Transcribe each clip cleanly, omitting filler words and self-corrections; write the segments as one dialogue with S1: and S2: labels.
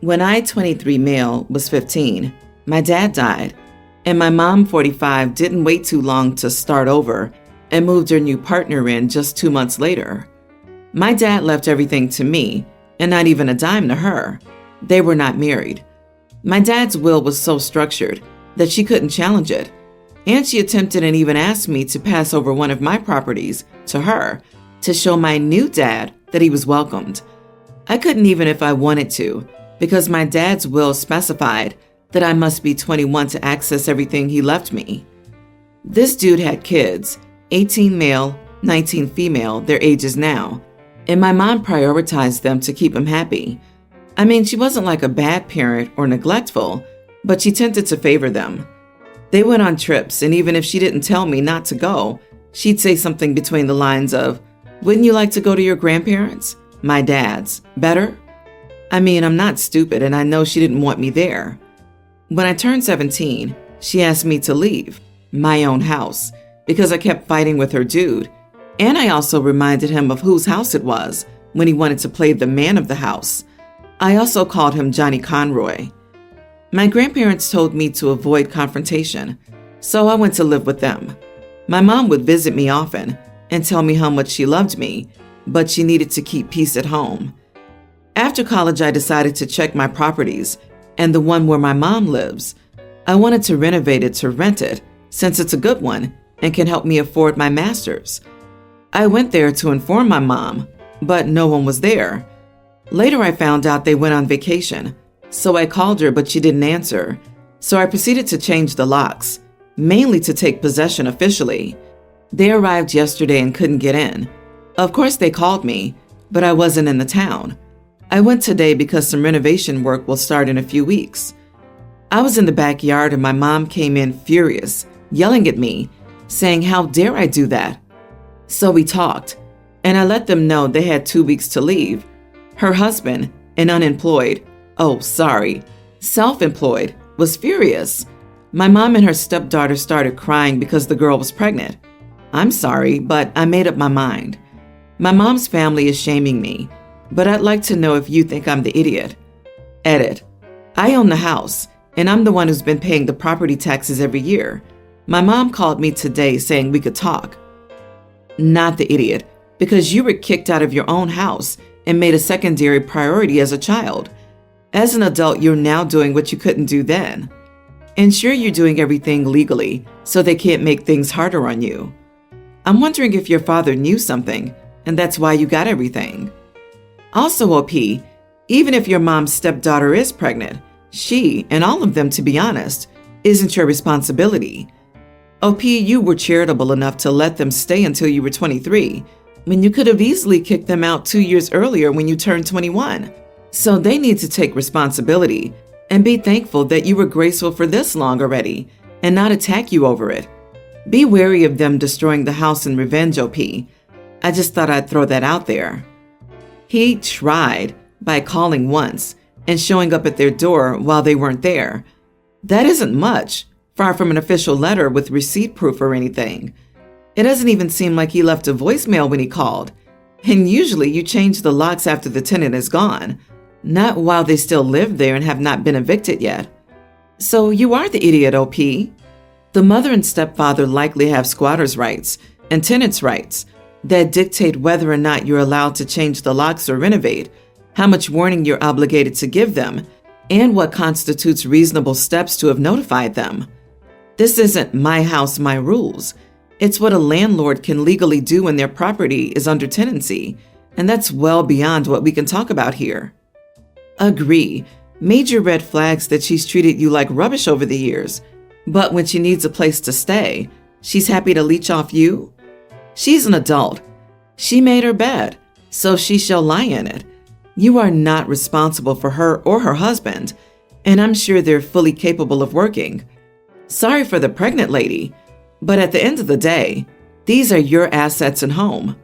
S1: When I, 23 male, was 15, my dad died, and my mom, 45, didn't wait too long to start over and moved her new partner in just 2 months later. My dad left everything to me, and not even a dime to her. They were not married. My dad's will was so structured that she couldn't challenge it, and she attempted and even asked me to pass over one of my properties to her to show my new dad that he was welcomed. I couldn't even if I wanted to, because my dad's will specified that I must be 21 to access everything he left me. This dude had kids, 18 male, 19 female, their ages now, and my mom prioritized them to keep him happy. I mean, she wasn't like a bad parent or neglectful, but she tended to favor them. They went on trips, and even if she didn't tell me not to go, she'd say something between the lines of, "Wouldn't you like to go to your grandparents? My dad's. Better?" I mean, I'm not stupid, and I know she didn't want me there. When I turned 17, she asked me to leave my own house because I kept fighting with her dude, and I also reminded him of whose house it was when he wanted to play the man of the house. I also called him Johnny Conroy. My grandparents told me to avoid confrontation, so I went to live with them. My mom would visit me often and tell me how much she loved me, but she needed to keep peace at home. After college, I decided to check my properties and the one where my mom lives. I wanted to renovate it to rent it since it's a good one and can help me afford my master's. I went there to inform my mom, but no one was there. Later, I found out they went on vacation, so I called her, but she didn't answer. So I proceeded to change the locks, mainly to take possession officially. They arrived yesterday and couldn't get in. Of course, they called me, but I wasn't in the town. I went today because some renovation work will start in a few weeks. I was in the backyard and my mom came in furious, yelling at me, saying, "How dare I do that?" So we talked, and I let them know they had 2 weeks to leave. Her husband, an self-employed, was furious. My mom and her stepdaughter started crying because the girl was pregnant. I'm sorry, but I made up my mind. My mom's family is shaming me, but I'd like to know if you think I'm the idiot. Edit. I own the house, and I'm the one who's been paying the property taxes every year. My mom called me today saying we could talk. Not the idiot, because you were kicked out of your own house and made a secondary priority as a child. As an adult, you're now doing what you couldn't do then. Ensure you're doing everything legally so they can't make things harder on you. I'm wondering if your father knew something, and that's why you got everything. Also, OP, even if your mom's stepdaughter is pregnant, she, and all of them to be honest, isn't your responsibility. OP, you were charitable enough to let them stay until you were 23, when you could have easily kicked them out 2 years earlier when you turned 21. So they need to take responsibility and be thankful that you were graceful for this long already and not attack you over it. Be wary of them destroying the house in revenge, OP. I just thought I'd throw that out there. He tried by calling once and showing up at their door while they weren't there. That isn't much, far from an official letter with receipt proof or anything. It doesn't even seem like he left a voicemail when he called. And usually you change the locks after the tenant is gone, not while they still live there and have not been evicted yet. So you are the idiot, OP. The mother and stepfather likely have squatters' rights and tenants' rights that dictate whether or not you're allowed to change the locks or renovate, how much warning you're obligated to give them, and what constitutes reasonable steps to have notified them. This isn't my house, my rules. It's what a landlord can legally do when their property is under tenancy, and that's well beyond what we can talk about here. Agree. Major red flags that she's treated you like rubbish over the years, but when she needs a place to stay, she's happy to leech off you? She's an adult. She made her bed, so she shall lie in it. You are not responsible for her or her husband, and I'm sure they're fully capable of working. Sorry for the pregnant lady, but at the end of the day, these are your assets and home.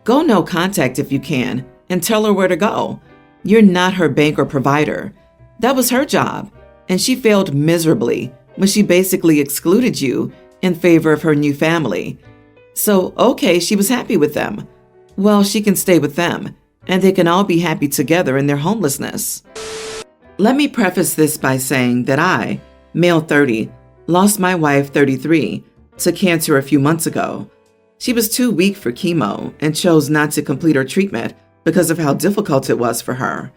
S1: Go no contact if you can, and tell her where to go. You're not her bank or provider. That was her job, and she failed miserably when she basically excluded you in favor of her new family. So, okay, she was happy with them. Well, she can stay with them, and they can all be happy together in their homelessness. Let me preface this by saying that I, male 30, lost my wife 33 to cancer a few months ago. She was too weak for chemo and chose not to complete her treatment because of how difficult it was for her.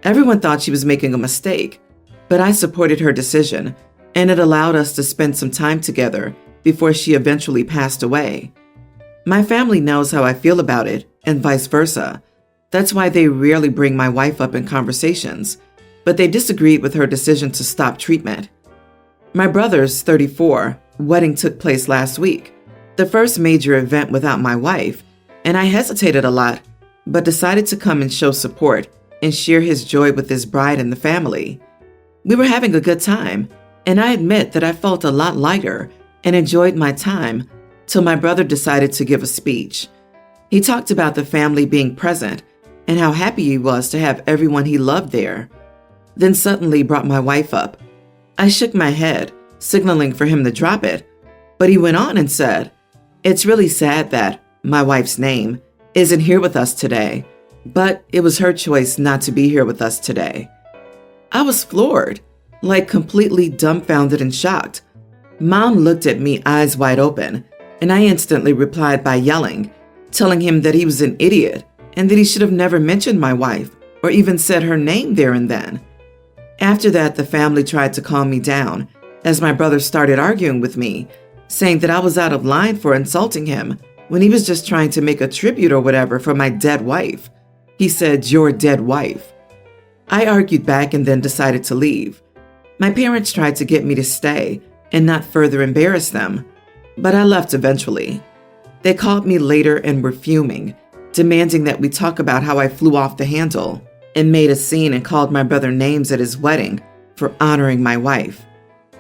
S1: Everyone thought she was making a mistake, but I supported her decision, and it allowed us to spend some time together before she eventually passed away. My family knows how I feel about it, and vice versa. That's why they rarely bring my wife up in conversations, but they disagreed with her decision to stop treatment. My brother's 34 wedding took place last week, the first major event without my wife, and I hesitated a lot, but decided to come and show support and share his joy with his bride and the family. We were having a good time, and I admit that I felt a lot lighter and enjoyed my time till my brother decided to give a speech. He talked about the family being present and how happy he was to have everyone he loved there. Then suddenly brought my wife up. I shook my head, signaling for him to drop it, but he went on and said, "It's really sad that my wife's name isn't here with us today, but it was her choice not to be here with us today." I was floored, like completely dumbfounded and shocked. Mom looked at me eyes wide open, and I instantly replied by yelling, telling him that he was an idiot and that he should have never mentioned my wife or even said her name there and then. After that, the family tried to calm me down as my brother started arguing with me, saying that I was out of line for insulting him when he was just trying to make a tribute or whatever for my dead wife. He said, "Your dead wife." I argued back and then decided to leave. My parents tried to get me to stay and not further embarrass them, but I left eventually. They called me later and were fuming, demanding that we talk about how I flew off the handle and made a scene and called my brother names at his wedding for honoring my wife.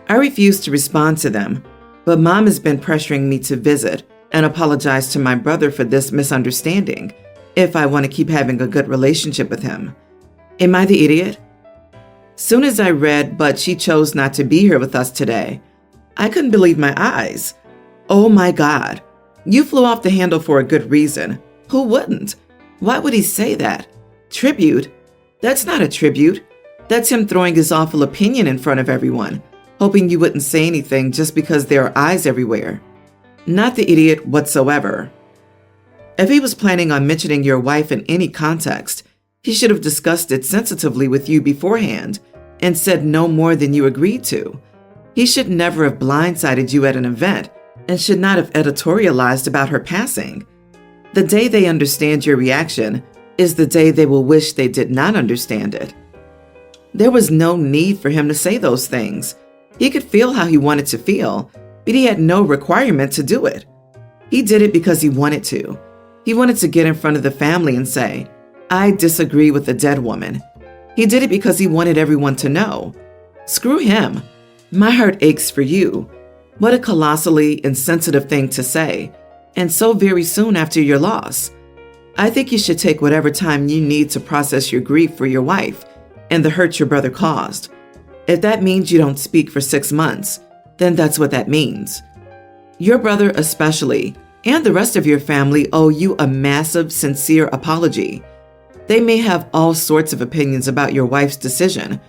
S1: I refused to respond to them, but Mom has been pressuring me to visit and apologize to my brother for this misunderstanding if I want to keep having a good relationship with him. Am I the idiot? Soon as I read, "But she chose not to be here with us today," I couldn't believe my eyes. Oh my God. You flew off the handle for a good reason. Who wouldn't? Why would he say that? Tribute? That's not a tribute. That's him throwing his awful opinion in front of everyone, hoping you wouldn't say anything just because there are eyes everywhere. Not the idiot whatsoever. If he was planning on mentioning your wife in any context, he should have discussed it sensitively with you beforehand and said no more than you agreed to. He should never have blindsided you at an event and should not have editorialized about her passing. The day they understand your reaction is the day they will wish they did not understand it. There was no need for him to say those things. He could feel how he wanted to feel, but he had no requirement to do it. He did it because he wanted to. He wanted to get in front of the family and say, "I disagree with the dead woman." He did it because he wanted everyone to know. Screw him. My heart aches for you. What a colossally insensitive thing to say, and so very soon after your loss. I think you should take whatever time you need to process your grief for your wife and the hurt your brother caused. If that means you don't speak for 6 months, then that's what that means. Your brother especially, and the rest of your family owe you a massive, sincere apology. They may have all sorts of opinions about your wife's decision,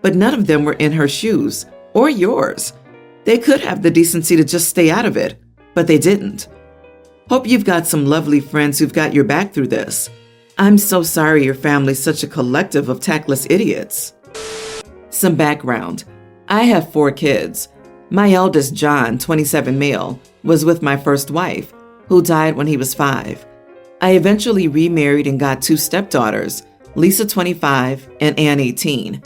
S1: but none of them were in her shoes, or yours. They could have the decency to just stay out of it, but they didn't. Hope you've got some lovely friends who've got your back through this. I'm so sorry your family's such a collective of tactless idiots. Some background. I have 4 kids. My eldest, John, 27 male, was with my first wife, who died when he was 5. I eventually remarried and got 2 stepdaughters, Lisa 25 and Ann 18.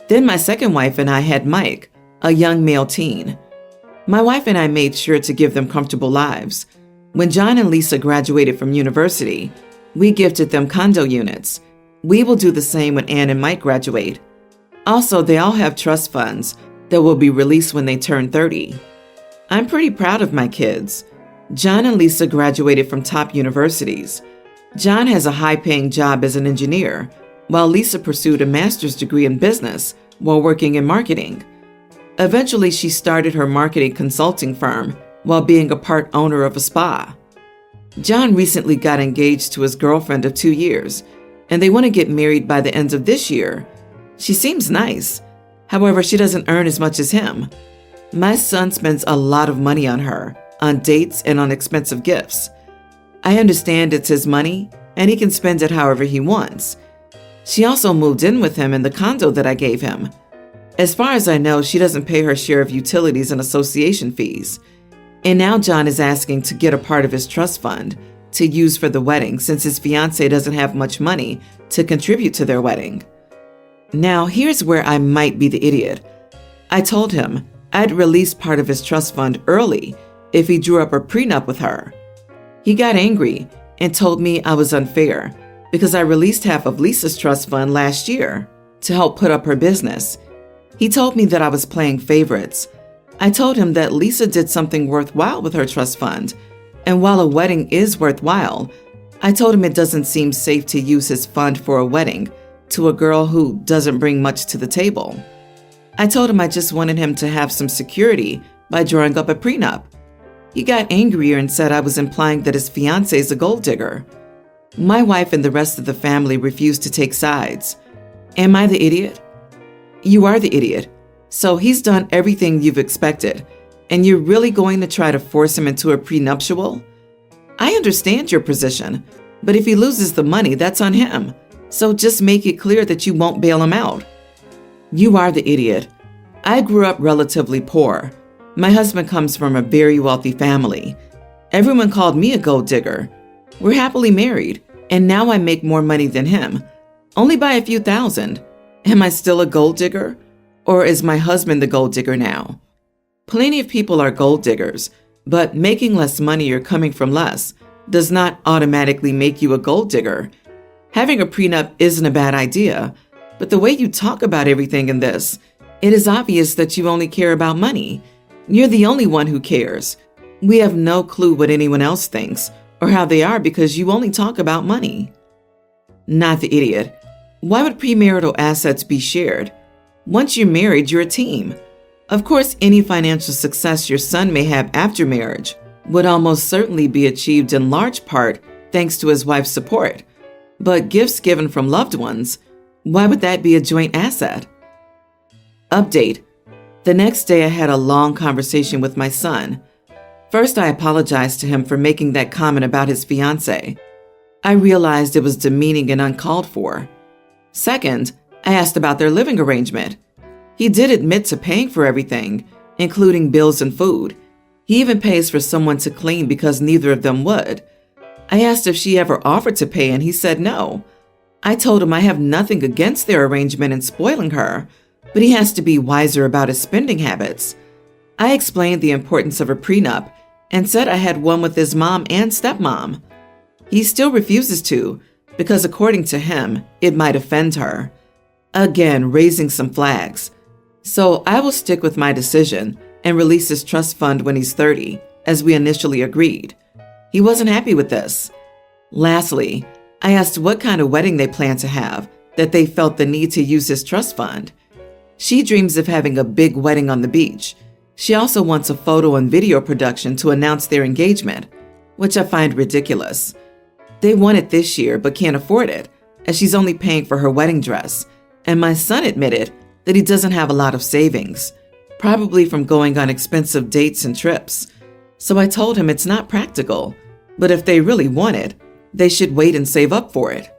S1: Then my second wife and I had Mike, a young male teen. My wife and I made sure to give them comfortable lives. When John and Lisa graduated from university, we gifted them condo units. We will do the same when Ann and Mike graduate. Also, they all have trust funds that will be released when they turn 30. I'm pretty proud of my kids. John and Lisa graduated from top universities. John has a high-paying job as an engineer, while Lisa pursued a master's degree in business while working in marketing. Eventually, she started her marketing consulting firm while being a part owner of a spa. John recently got engaged to his girlfriend of 2 years, and they want to get married by the end of this year. She seems nice. However, she doesn't earn as much as him. My son spends a lot of money on her, on dates and on expensive gifts. I understand it's his money, and he can spend it however he wants. She also moved in with him in the condo that I gave him. As far as I know, she doesn't pay her share of utilities and association fees. And now John is asking to get a part of his trust fund to use for the wedding since his fiancée doesn't have much money to contribute to their wedding. Now, here's where I might be the idiot. I told him I'd release part of his trust fund early if he drew up a prenup with her. He got angry and told me I was unfair because I released half of Lisa's trust fund last year to help put up her business. He told me that I was playing favorites. I told him that Lisa did something worthwhile with her trust fund, and while a wedding is worthwhile, I told him it doesn't seem safe to use his fund for a wedding to a girl who doesn't bring much to the table. I told him I just wanted him to have some security by drawing up a prenup. He got angrier and said I was implying that his fiancée is a gold digger. My wife and the rest of the family refused to take sides. Am I the idiot? You are the idiot. So he's done everything you've expected, and you're really going to try to force him into a prenuptial? I understand your position, but if he loses the money, that's on him. So just make it clear that you won't bail him out. You are the idiot. I grew up relatively poor. My husband comes from a very wealthy family. Everyone called me a gold digger. We're happily married, and now I make more money than him, only by a few thousand. Am I still a gold digger? Or is my husband the gold digger now? Plenty of people are gold diggers, but making less money or coming from less does not automatically make you a gold digger. Having a prenup isn't a bad idea, but the way you talk about everything in this, it is obvious that you only care about money. You're the only one who cares. We have no clue what anyone else thinks or how they are because you only talk about money. Not the idiot. Why would premarital assets be shared? Once you're married, you're a team. Of course, any financial success your son may have after marriage would almost certainly be achieved in large part thanks to his wife's support. But gifts given from loved ones, why would that be a joint asset? Update. The next day, I had a long conversation with my son. First, I apologized to him for making that comment about his fiancée. I realized it was demeaning and uncalled for. Second, I asked about their living arrangement. He did admit to paying for everything, including bills and food. He even pays for someone to clean because neither of them would. I asked if she ever offered to pay, and he said no. I told him I have nothing against their arrangement and spoiling her, but he has to be wiser about his spending habits. I explained the importance of a prenup and said I had one with his mom and stepmom. He still refuses to, because according to him, it might offend her. Again, raising some flags. So I will stick with my decision and release his trust fund when he's 30, as we initially agreed. He wasn't happy with this. Lastly, I asked what kind of wedding they plan to have, that they felt the need to use his trust fund. She dreams of having a big wedding on the beach. She also wants a photo and video production to announce their engagement, which I find ridiculous. They want it this year but can't afford it, as she's only paying for her wedding dress, and my son admitted that he doesn't have a lot of savings, probably from going on expensive dates and trips. So I told him it's not practical, but if they really want it, they should wait and save up for it.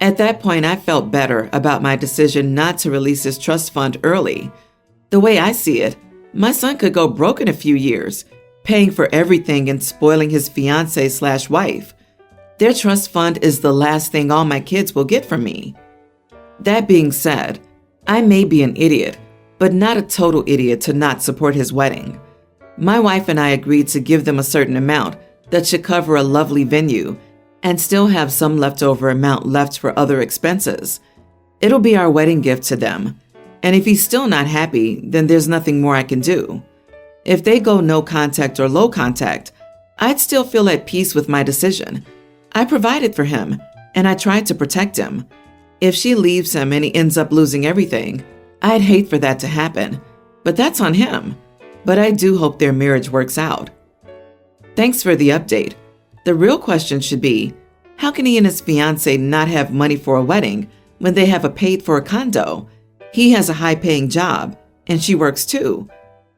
S1: At that point, I felt better about my decision not to release his trust fund early. The way I see it, my son could go broke in a few years, paying for everything and spoiling his fiancée/wife. Their trust fund is the last thing all my kids will get from me. That being said, I may be an idiot, but not a total idiot to not support his wedding. My wife and I agreed to give them a certain amount that should cover a lovely venue and still have some leftover amount left for other expenses. It'll be our wedding gift to them. And if he's still not happy, then there's nothing more I can do. If they go no contact or low contact, I'd still feel at peace with my decision. I provided for him, and I tried to protect him. If she leaves him and he ends up losing everything, I'd hate for that to happen, but that's on him. But I do hope their marriage works out. Thanks for the update. The real question should be, how can he and his fiancée not have money for a wedding when they have a paid-for condo He has a high-paying job, and she works too.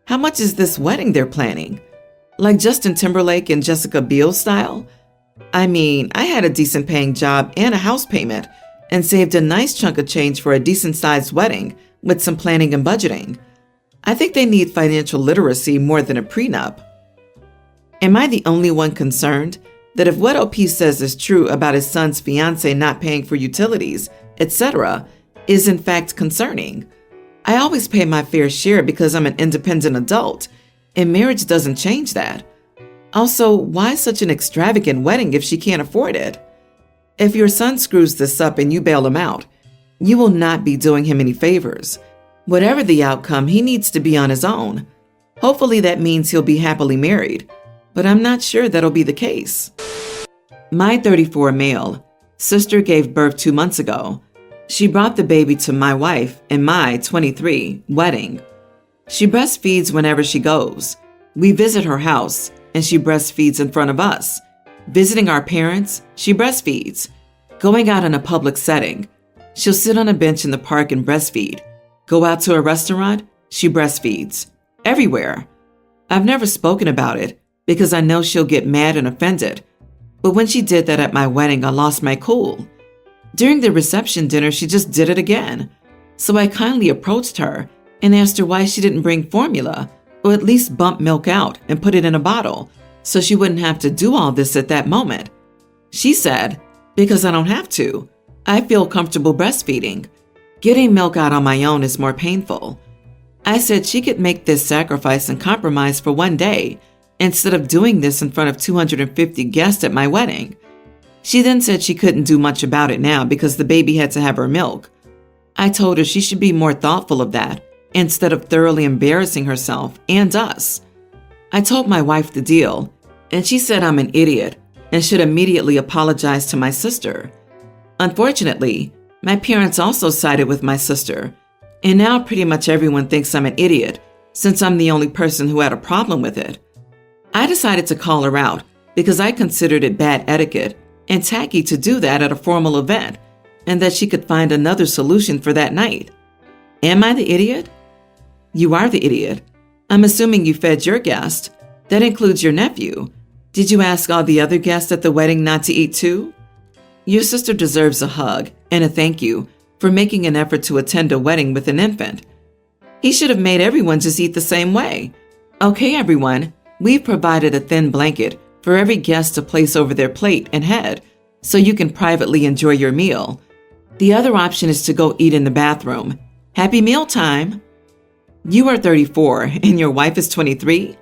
S1: How much is this wedding they're planning? Like Justin Timberlake and Jessica Biel style? I mean, I had a decent-paying job and a house payment and saved a nice chunk of change for a decent-sized wedding with some planning and budgeting. I think they need financial literacy more than a prenup. Am I the only one concerned that if what OP says is true about his son's fiancée not paying for utilities, etc., is in fact concerning? I always pay my fair share because I'm an independent adult, and marriage doesn't change that. Also, why such an extravagant wedding if she can't afford it? If your son screws this up and you bail him out, you will not be doing him any favors. Whatever the outcome, he needs to be on his own. Hopefully that means he'll be happily married, but I'm not sure that'll be the case. My 34 male sister gave birth 2 months ago. She brought the baby to my wife and my 23 wedding. She breastfeeds whenever she goes. We visit her house and she breastfeeds in front of us. Visiting our parents, she breastfeeds. Going out in a public setting, she'll sit on a bench in the park and breastfeed. Go out to a restaurant, she breastfeeds. Everywhere. I've never spoken about it because I know she'll get mad and offended. But when she did that at my wedding, I lost my cool. During the reception dinner, she just did it again. So I kindly approached her and asked her why she didn't bring formula or at least bump milk out and put it in a bottle so she wouldn't have to do all this at that moment. She said, "Because I don't have to. I feel comfortable breastfeeding. Getting milk out on my own is more painful." I said she could make this sacrifice and compromise for one day instead of doing this in front of 250 guests at my wedding. She then said she couldn't do much about it now because the baby had to have her milk. I told her she should be more thoughtful of that instead of thoroughly embarrassing herself and us. I told my wife the deal, and she said I'm an idiot and should immediately apologize to my sister. Unfortunately, my parents also sided with my sister, and now pretty much everyone thinks I'm an idiot since I'm the only person who had a problem with it. I decided to call her out because I considered it bad etiquette and tacky to do that at a formal event, and that she could find another solution for that night. Am I the idiot? You are the idiot. I'm assuming you fed your guest. That includes your nephew. Did you ask all the other guests at the wedding not to eat too? Your sister deserves a hug and a thank you for making an effort to attend a wedding with an infant. He should have made everyone just eat the same way. Okay, everyone, we've provided a thin blanket for every guest to place over their plate and head so you can privately enjoy your meal. The other option is to go eat in the bathroom. Happy meal time! You are 34 and your wife is 23?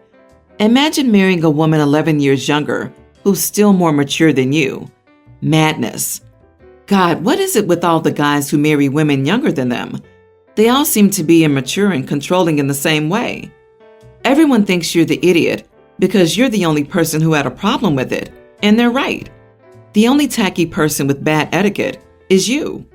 S1: Imagine marrying a woman 11 years younger who's still more mature than you. Madness. God, what is it with all the guys who marry women younger than them? They all seem to be immature and controlling in the same way. Everyone thinks you're the idiot because you're the only person who had a problem with it, and they're right. The only tacky person with bad etiquette is you.